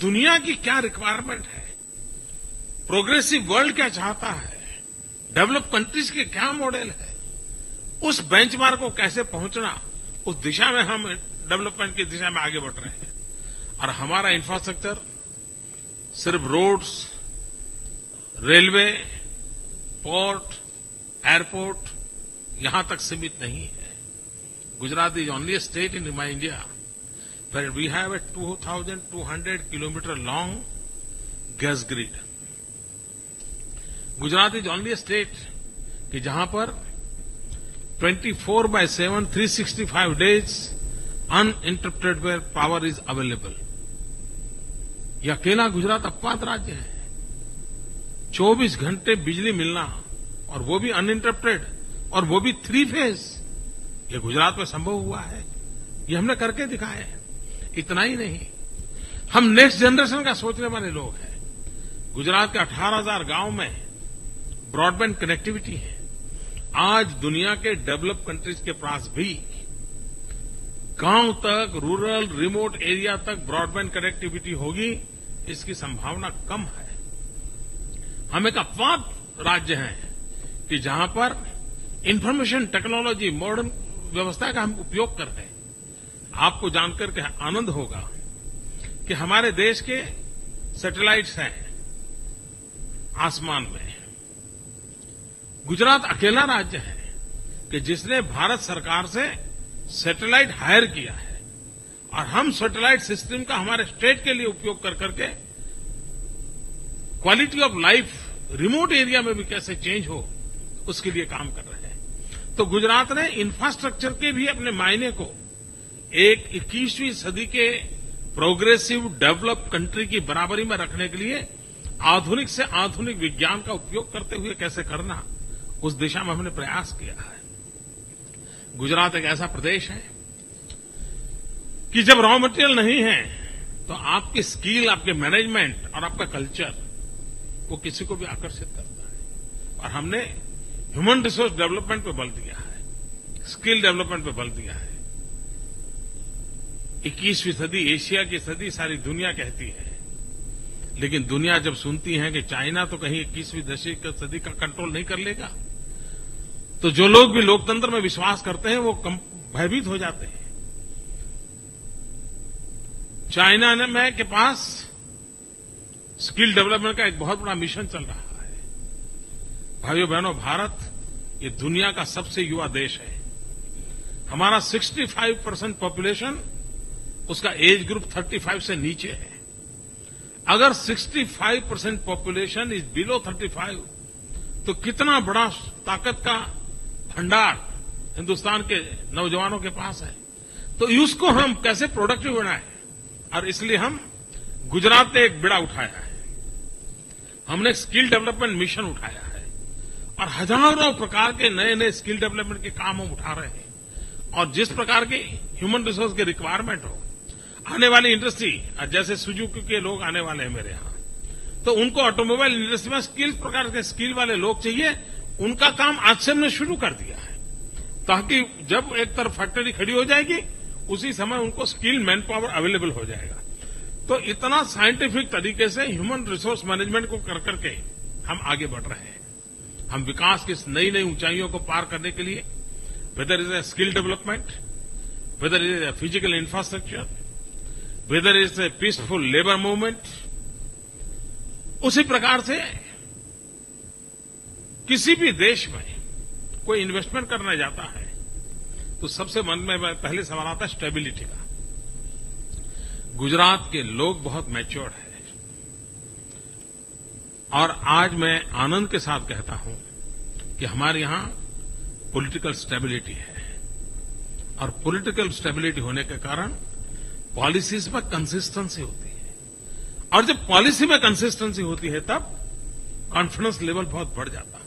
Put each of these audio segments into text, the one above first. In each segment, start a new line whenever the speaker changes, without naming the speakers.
दुनिया की क्या रिक्वायरमेंट है, प्रोग्रेसिव वर्ल्ड क्या चाहता है, डेवलप कंट्रीज के क्या मॉडल है, उस बेंचमार्क को कैसे पहुंचना, उस दिशा में हम डेवलपमेंट की दिशा में आगे बढ़ रहे हैं। और हमारा इंफ्रास्ट्रक्चर सिर्फ रोड्स, रेलवे, पोर्ट, एयरपोर्ट यहां तक सीमित नहीं है। Gujarat is only a state in my India where we have a 2,200 kilometer long gas grid. Gujarat is only a state कि जहां पर 24/7, 365 days uninterrupted where power is available. यह अकेला गुजरात अपवाद राज्य है। 24 घंटे बिजली मिलना, और वो भी अनइंटरप्टेड, और वो भी 3 फेज। ये गुजरात में संभव हुआ है, ये हमने करके दिखाया है। इतना ही नहीं, हम नेक्स्ट जनरेशन का सोचने वाले लोग हैं। गुजरात के 18,000 गांव में ब्रॉडबैंड कनेक्टिविटी है। आज दुनिया के डेवलप कंट्रीज के पास भी गांव तक, रूरल, रिमोट एरिया तक ब्रॉडबैंड कनेक्टिविटी होगी, इसकी संभावना कम है। हम एक अपवाद राज्य हैं कि जहां पर इंफॉर्मेशन टेक्नोलॉजी, मॉडर्न व्यवस्था का हम उपयोग कर रहे हैं। आपको जानकर के आनंद होगा कि हमारे देश के सैटेलाइट्स हैं आसमान में। गुजरात अकेला राज्य है कि जिसने भारत सरकार से सैटेलाइट हायर किया है, और हम सैटेलाइट सिस्टम का हमारे स्टेट के लिए उपयोग कर करके quality of life remote area में भी कैसे चेंज हो, उसके लिए काम कर रहे हैं। तो गुजरात ने इंफ्रास्ट्रक्चर के भी अपने मायने को एक 21वीं सदी के प्रोग्रेसिव डेवलप कंट्री की बराबरी में रखने के लिए आधुनिक से आधुनिक विज्ञान का उपयोग करते हुए कैसे करना, उस दिशा में हमने प्रयास किया है। गुजरात एक ऐसा प्रदेश है कि जब रॉ मटेरियल नहीं है तो आपकी स्किल, आपके मैनेजमेंट और आपका कल्चर वो किसी को भी आकर्षित करता है। और हमने ह्यूमन रिसोर्स डेवलपमेंट पे बल दिया है, स्किल डेवलपमेंट पे बल दिया है। 21वीं सदी एशिया की सदी सारी दुनिया कहती है, लेकिन दुनिया जब सुनती है कि चाइना तो कहीं 21वीं सदी का कंट्रोल नहीं कर लेगा, तो जो लोग भी लोकतंत्र में विश्वास करते हैं वो भयभीत हो जाते हैं। चाइना में के पास स्किल डेवलपमेंट का एक बहुत बड़ा मिशन चल रहा है। भाइयों बहनों, भारत ये दुनिया का सबसे युवा देश है। हमारा 65% पॉपुलेशन, उसका एज ग्रुप 35 से नीचे है। अगर 65% पॉपुलेशन इज बिलो 35, तो कितना बड़ा ताकत का भंडार हिंदुस्तान के नौजवानों के पास है। तो उसको हम कैसे प्रोडक्टिव बनाएं, और इसलिए हम गुजरात ने एक बेड़ा उठाया है। हमने एक स्किल डेवलपमेंट मिशन उठाया है, और हजारों प्रकार के नए नए स्किल डेवलपमेंट के काम हम उठा रहे हैं। और जिस प्रकार के ह्यूमन रिसोर्स की रिक्वायरमेंट हो, आने वाली इंडस्ट्री, जैसे सुजुकी के लोग आने वाले हैं मेरे यहां, तो उनको ऑटोमोबाइल इंडस्ट्री में किस प्रकार के स्किल वाले लोग चाहिए, उनका काम आज से हमने शुरू कर दिया है, ताकि जब एक तरफ फैक्ट्री खड़ी हो जाएगी उसी समय उनको स्किल मैन पावर अवेलेबल हो जाएगा। तो इतना साइंटिफिक तरीके से ह्यूमन रिसोर्स मैनेजमेंट को कर करके हम आगे बढ़ रहे हैं। हम विकास की नई नई ऊंचाइयों को पार करने के लिए, whether is a skill development, whether is a physical infrastructure, whether is a peaceful labour movement, उसी प्रकार से किसी भी देश में कोई इन्वेस्टमेंट करने जाता है तो सबसे मन में पहले सवाल आता है स्टेबिलिटी का। गुजरात के लोग बहुत मैच्योर्ड हैं, और आज मैं आनंद के साथ कहता हूं कि हमारे यहां पॉलिटिकल स्टेबिलिटी है, और पॉलिटिकल स्टेबिलिटी होने के कारण पॉलिसीज में कंसिस्टेंसी होती है, और जब पॉलिसी में कंसिस्टेंसी होती है तब कॉन्फिडेंस लेवल बहुत बढ़ जाता है।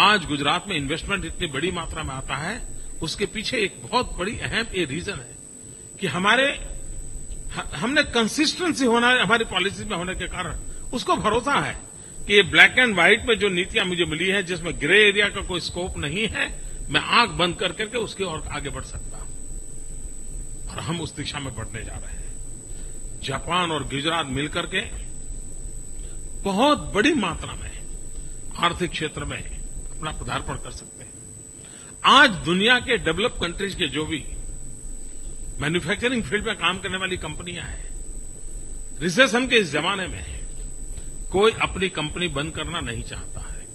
आज गुजरात में इन्वेस्टमेंट इतनी बड़ी मात्रा में आता है, उसके पीछे एक बहुत बड़ी अहम ये रीजन है कि हमने कंसिस्टेंसी होना हमारी पॉलिसी में होने के कारण उसको भरोसा है कि ये ब्लैक एंड व्हाइट में जो नीतियां मुझे मिली है, जिसमें ग्रे एरिया का कोई स्कोप नहीं है, मैं आंख बंद कर करके उसकी ओर आगे बढ़ सकता हूं, और हम उस दिशा में बढ़ने जा रहे हैं। जापान और गुजरात मिलकर के बहुत बड़ी मात्रा में आर्थिक क्षेत्र में अपना पदार्पण कर सकते हैं। आज दुनिया के डेवलप कंट्रीज के जो भी मैन्युफैक्चरिंग फील्ड में काम करने वाली कंपनियां हैं, रिसेशन के इस जमाने में कोई अपनी कंपनी बंद करना नहीं चाहता है,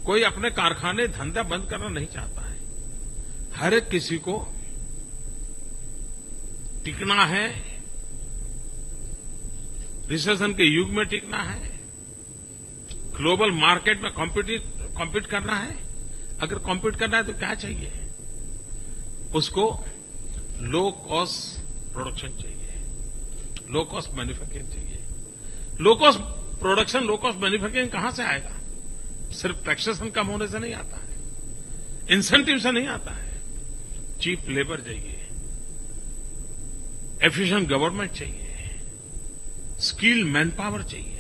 कोई अपने कारखाने धंधा बंद करना नहीं चाहता है। हर एक किसी को टिकना है, रिसेशन के युग में टिकना है, ग्लोबल मार्केट में कॉम्पीट करना है। अगर कॉम्पीट करना है तो क्या चाहिए? उसको लो कॉस्ट प्रोडक्शन चाहिए, लो कॉस्ट मैन्युफैक्चरिंग चाहिए। Low cost production, low cost manufacturing कहां से आएगा? सिर्फ टैक्सेशन कम होने से नहीं आता है, इंसेंटिव से नहीं आता है। चीप लेबर चाहिए, एफिशिएंट गवर्नमेंट चाहिए, स्किल्ड मैन पावर चाहिए,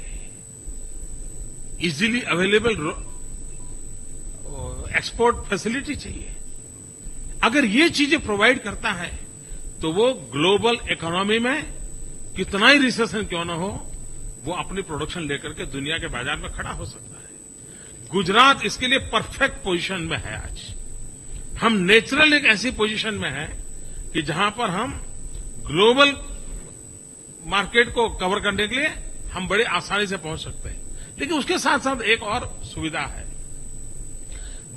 इजीली अवेलेबल एक्सपोर्ट फैसिलिटी चाहिए। अगर ये चीजें प्रोवाइड करता है तो वो ग्लोबल इकोनॉमी में कितना ही रिसेशन क्यों न हो, वो अपनी प्रोडक्शन लेकर के दुनिया के बाजार में खड़ा हो सकता है। गुजरात इसके लिए परफेक्ट पोजीशन में है। आज हम नेचुरल एक ऐसी पोजीशन में है कि जहां पर हम ग्लोबल मार्केट को कवर करने के लिए हम बड़ी आसानी से पहुंच सकते हैं। लेकिन उसके साथ साथ एक और सुविधा है।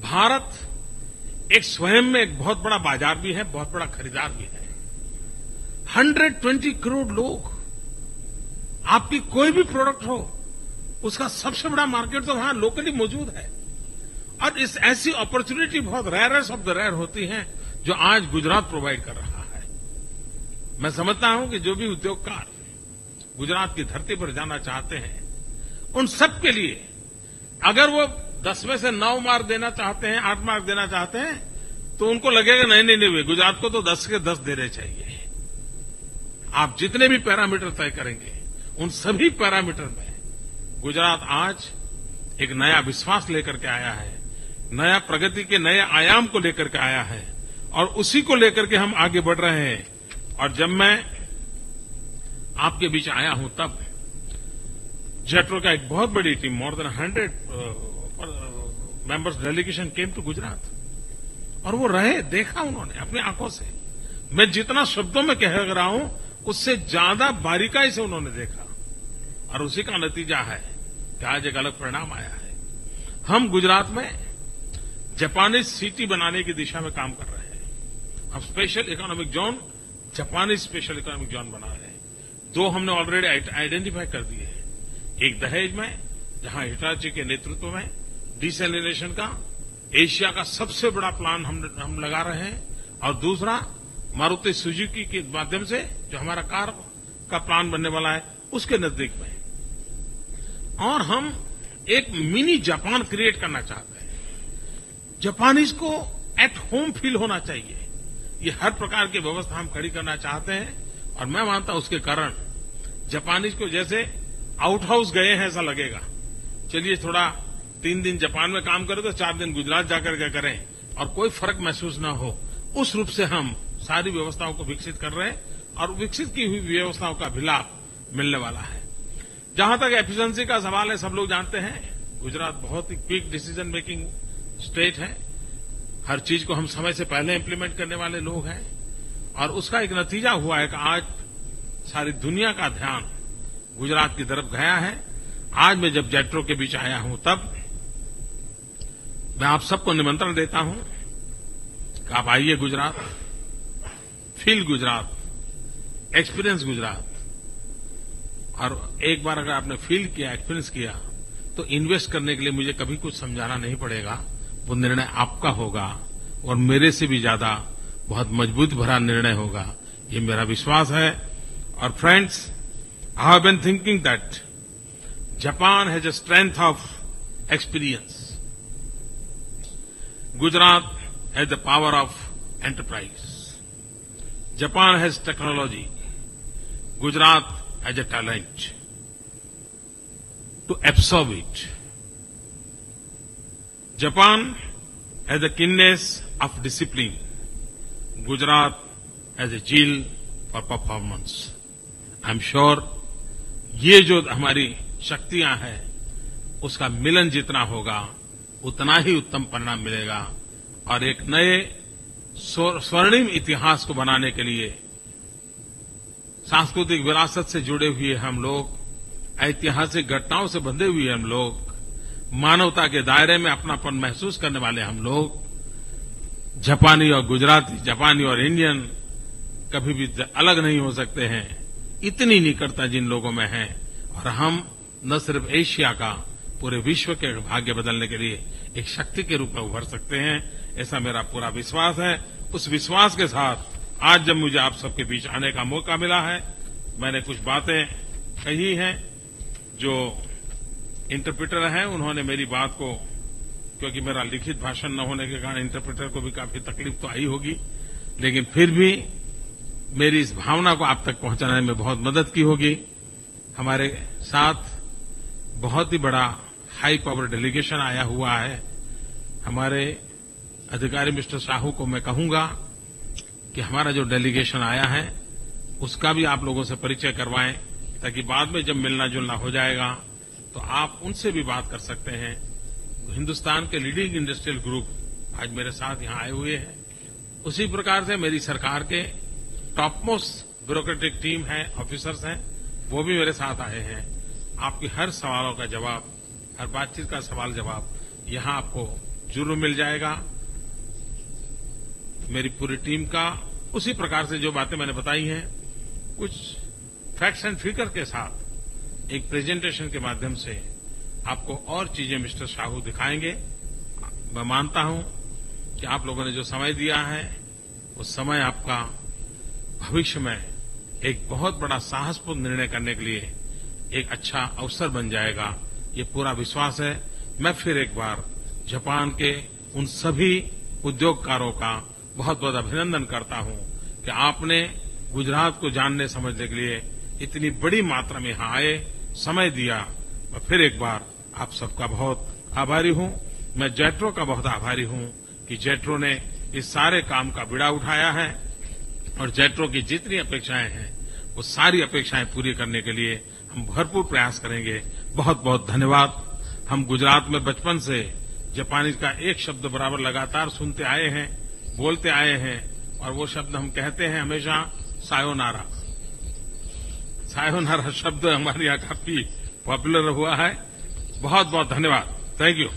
भारत एक स्वयं में एक बहुत बड़ा बाजार भी है, बहुत बड़ा खरीदार भी है। 120 करोड़ लोग, आपकी कोई भी प्रोडक्ट हो, उसका सबसे बड़ा मार्केट तो वहां लोकली मौजूद है। और इस ऐसी अपॉर्चुनिटी बहुत रेयरेस्ट ऑफ द रेयर होती है जो आज गुजरात प्रोवाइड कर रहा है। मैं समझता हूं कि जो भी उद्योगकार गुजरात की धरती पर जाना चाहते हैं, उन सब के लिए अगर वो 10 में से 9 मार्क देना चाहते हैं, 8 मार्क देना चाहते हैं, तो उनको लगेगा नहीं, गुजरात को तो 10 के 10 देने चाहिए। आप जितने भी पैरामीटर तय करेंगे, उन सभी पैरामीटर में गुजरात आज एक नया विश्वास लेकर के आया है, नया प्रगति के नए आयाम को लेकर के आया है, और उसी को लेकर के हम आगे बढ़ रहे हैं। और जब मैं आपके बीच आया हूं, तब जेट्रो का एक बहुत बड़ी team, more than 100 members delegation came to Gujarat, और वो रहे, देखा उन्होंने अपनी आंखों से। मैं जितना शब्दों में कह रहा हूं, उससे ज्यादा बारीकाई से उन्होंने देखा, और उसी का नतीजा है कि आज एक अलग परिणाम आया है। हम गुजरात में जापानीज सिटी बनाने की दिशा में काम कर रहे हैं। हम special economic zone, Japanese special economic zone बना रहे हैं। 2 हमने ऑलरेडी आइडेंटिफाई कर दिए हैं। एक दहेज में, जहां हिटाची के नेतृत्व में डिसैलिनेशन का एशिया का सबसे बड़ा प्लान हम लगा रहे हैं, और दूसरा मारुति सुजुकी के माध्यम से जो हमारा कार का प्लान बनने वाला है, उसके नजदीक में। और हम एक मिनी जापान क्रिएट करना चाहते हैं। जापानीज को एट होम फील होना चाहिए। ये हर प्रकार की व्यवस्था हम खड़ी करना चाहते हैं, और मैं मानता हूं उसके कारण जापानीज को जैसे आउट हाउस गए हैं ऐसा लगेगा। चलिए थोड़ा 3 दिन जापान में काम करें तो 4 दिन गुजरात जाकर के करें, और कोई फर्क महसूस ना हो। उस रूप से हम सारी व्यवस्थाओं को विकसित कर रहे हैं, और विकसित की हुई व्यवस्थाओं का भी लाभ मिलने वाला है। जहां तक एफिशिएंसी का सवाल है, सब लोग जानते हैं गुजरात बहुत ही क्विक डिसीजन मेकिंग स्टेट है। हर चीज को हम समय से पहले इंप्लीमेंट करने वाले लोग हैं, और उसका एक नतीजा हुआ है कि आज सारी दुनिया का ध्यान गुजरात की तरफ गया है। आज मैं जब जेट्रो के बीच आया हूं, तब मैं आप सबको निमंत्रण देता हूं कि आप आइए गुजरात, फील गुजरात, एक्सपीरियंस गुजरात। और एक बार अगर आपने फील किया, एक्सपीरियंस किया, तो इन्वेस्ट करने के लिए मुझे कभी कुछ समझाना नहीं पड़ेगा। वो निर्णय आपका होगा, और मेरे से भी ज्यादा बहुत मजबूत भरा निर्णय होगा, ये मेरा विश्वास है। और friends, I have been thinking that Japan has a strength of experience, Gujarat has the power of enterprise. Japan has technology. Gujarat has a talent to absorb it. Japan has a keenness of discipline. Gujarat has a zeal for performance. I am sure ये जो हमारी शक्तियां हैं उसका मिलन जितना होगा उतना ही उत्तम परिणाम मिलेगा और एक नए स्वर्णिम इतिहास को बनाने के लिए सांस्कृतिक विरासत से जुड़े हुए हम लोग, ऐतिहासिक घटनाओं से बंधे हुए हम लोग, मानवता के दायरे में अपनापन महसूस करने वाले हम लोग, जापानी और गुजराती, जापानी और इंडियन कभी भी अलग नहीं हो सकते हैं। इतनी निकटता जिन लोगों में है और हम न सिर्फ एशिया का पूरे विश्व के भाग्य बदलने के लिए एक शक्ति के रूप में उभर सकते हैं, ऐसा मेरा पूरा विश्वास है। उस विश्वास के साथ आज जब मुझे आप सबके बीच आने का मौका मिला है, मैंने कुछ बातें कही हैं। जो इंटरप्रेटर हैं उन्होंने मेरी बात को, क्योंकि मेरा लिखित भाषण न होने के कारण इंटरप्रेटर को भी काफी तकलीफ तो आई होगी, लेकिन फिर भी मेरी इस भावना को आप तक पहुंचाने में बहुत मदद की होगी। हमारे साथ बहुत ही बड़ा हाई पावर डेलीगेशन आया हुआ है। हमारे अधिकारी मिस्टर साहू को मैं कहूंगा कि हमारा जो डेलीगेशन आया है उसका भी आप लोगों से परिचय करवाएं, ताकि बाद में जब मिलना जुलना हो जाएगा तो आप उनसे भी बात कर सकते हैं। हिंदुस्तान के लीडिंग इंडस्ट्रियल ग्रुप आज मेरे साथ यहां आए हुए हैं। उसी प्रकार से मेरी सरकार के टॉप मोस्ट ब्यूरोक्रेटिक टीम है, ऑफिसर्स हैं, वो भी मेरे साथ आए हैं। आपकी हर सवालों का जवाब, हर बातचीत का सवाल जवाब यहां आपको जरूर मिल जाएगा। मेरी पूरी टीम का उसी प्रकार से जो बातें मैंने बताई हैं, कुछ फैक्ट्स एंड फिगर के साथ एक प्रेजेंटेशन के माध्यम से आपको और चीजें मिस्टर साहू दिखाएंगे। मैं मानता हूं कि आप लोगों ने जो समय दिया है वो समय आपका भविष्य में एक बहुत बड़ा साहसपूर्ण निर्णय करने के लिए एक अच्छा अवसर बन जाएगा, ये पूरा विश्वास है। मैं फिर एक बार जापान के उन सभी उद्योगकारों का बहुत बहुत अभिनंदन करता हूं कि आपने गुजरात को जानने समझने के लिए इतनी बड़ी मात्रा में यहां आए, समय दिया। मैं फिर एक बार आप सबका बहुत आभारी हूं। मैं जेट्रो का बहुत आभारी हूं कि जेट्रो ने इस सारे काम का बीड़ा उठाया है और जेट्रो की जितनी अपेक्षाएं हैं वो सारी अपेक्षाएं पूरी करने के लिए हम भरपूर प्रयास करेंगे। बहुत बहुत धन्यवाद। हम गुजरात में बचपन से जापानी का एक शब्द बराबर लगातार सुनते आए हैं, बोलते आए हैं और वो शब्द हम कहते हैं हमेशा सायोनारा। सायोनारा शब्द हमारे यहाँ काफी पॉपुलर हुआ है। बहुत बहुत धन्यवाद। Thank you.